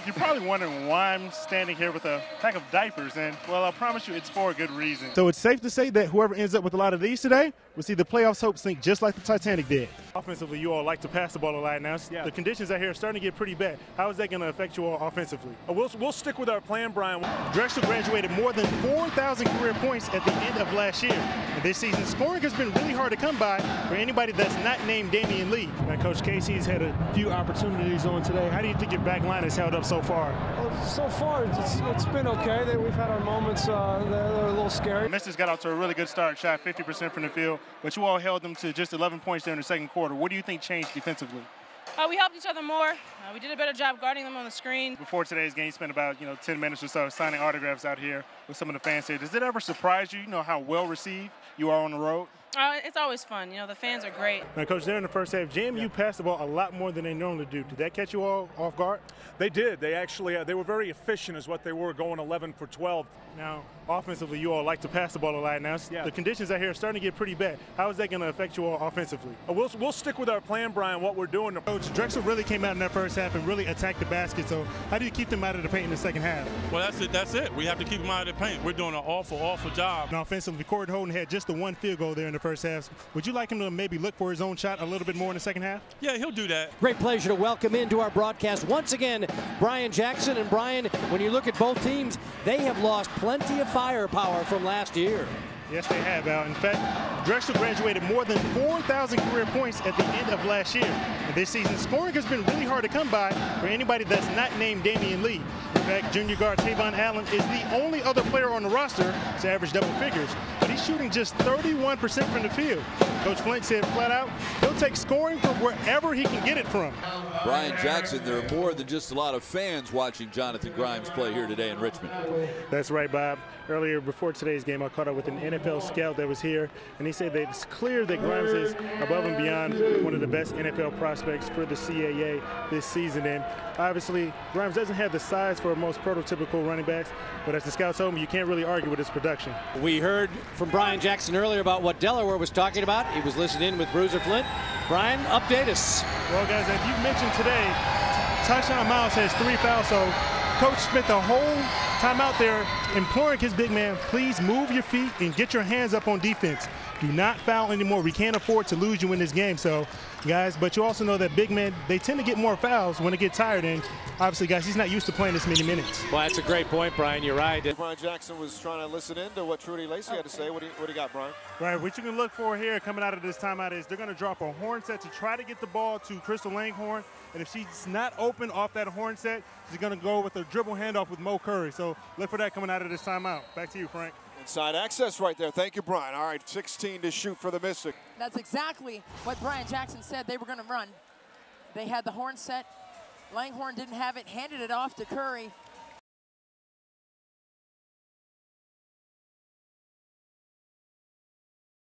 You're probably wondering why I'm standing here with a pack of diapers, and, well, I promise you it's for a good reason. So it's safe to say that whoever ends up with a lot of these today will see the playoffs hope sink just like the Titanic did. Offensively, you all like to pass the ball a lot now. Yeah. The conditions out here are starting to get pretty bad. How is that going to affect you all offensively? We'll stick with our plan, Brian. Drexel graduated more than 4,000 career points at the end of last year. And this season, scoring has been really hard to come by for anybody that's not named Damian Lee. Now, Coach Casey's had a few opportunities on today. How do you think your back line has held up so far? Well, so far, it's been okay. We've had our moments that are a little scary. Memphis got out to a really good start, shot 50% from the field, but you all held them to just 11 points there in the second quarter. What do you think changed defensively? We helped each other more. We did a better job guarding them on the screen. Before today's game, you spent about 10 minutes or so signing autographs out here with some of the fans here. Does it ever surprise you, how well received you are on the road? It's always fun. The fans are great. Now, Coach, there in the first half, JMU passed the ball a lot more than they normally do. Did that catch you all off guard? They did. They actually they were very efficient is what they were, going 11 for 12. Now, offensively, you all like to pass the ball a lot now. Yeah. The conditions out here are starting to get pretty bad. How is that going to affect you all offensively? We'll stick with our plan, Brian, what we're doing. Coach, Drexel really came out in that first half and really attacked the basket. So how do you keep them out of the paint in the second half? Well, that's it. We have to keep them out of the paint. We're doing an awful job. Now, offensively, Corey Holden had just the one field goal there in the first half. Would you like him to maybe look for his own shot a little bit more in the second half? Yeah, he'll do that. Great pleasure to welcome into our broadcast once again Brian Jackson. And Brian, when you look at both teams, they have lost plenty of firepower from last year. Yes, they have, Al. In fact, Drexel graduated more than 4,000 career points at the end of last year. And this season, scoring has been really hard to come by for anybody that's not named Damian Lee. In fact, junior guard Tavon Allen is the only other player on the roster to average double figures, but he's shooting just 31% from the field. Coach Flint said flat out, he'll take scoring from wherever he can get it from. Brian Jackson, there are more than just a lot of fans watching Jonathan Grimes play here today in Richmond. That's right, Bob. Earlier, before today's game, I caught up with an NFL scout that was here, and he said that it's clear that Grimes is above and beyond one of the best NFL prospects for the CAA this season. And obviously, Grimes doesn't have the size for most prototypical running backs, but as the scout told me, you can't really argue with his production. We heard from Brian Jackson earlier about what Delaware was talking about. He was listening in with Bruiser Flint. Brian, update us. Well, guys, as you mentioned today, Tyshawn Miles has 3 fouls, so Coach spent the whole time out there imploring his big man, please move your feet and get your hands up on defense. Do not foul anymore. We can't afford to lose you in this game. So, guys, but you also know that big men, they tend to get more fouls when they get tired. And obviously, guys, he's not used to playing this many minutes. Well, that's a great point, Brian. You're right. Brian Jackson was trying to listen in to what Trudy Lacey had to say. What do you got, Brian? Right, what you can look for here coming out of this timeout is they're going to drop a horn set to try to get the ball to Crystal Langhorn. And if she's not open off that horn set, she's going to go with a dribble handoff with Mo Curry. So look for that coming out of this timeout. Back to you, Frank. Inside access right there. Thank you, Brian. All right, 16 to shoot for the Mystic. That's exactly what Brian Jackson said they were going to run. They had the horn set. Langhorn didn't have it, handed it off to Curry.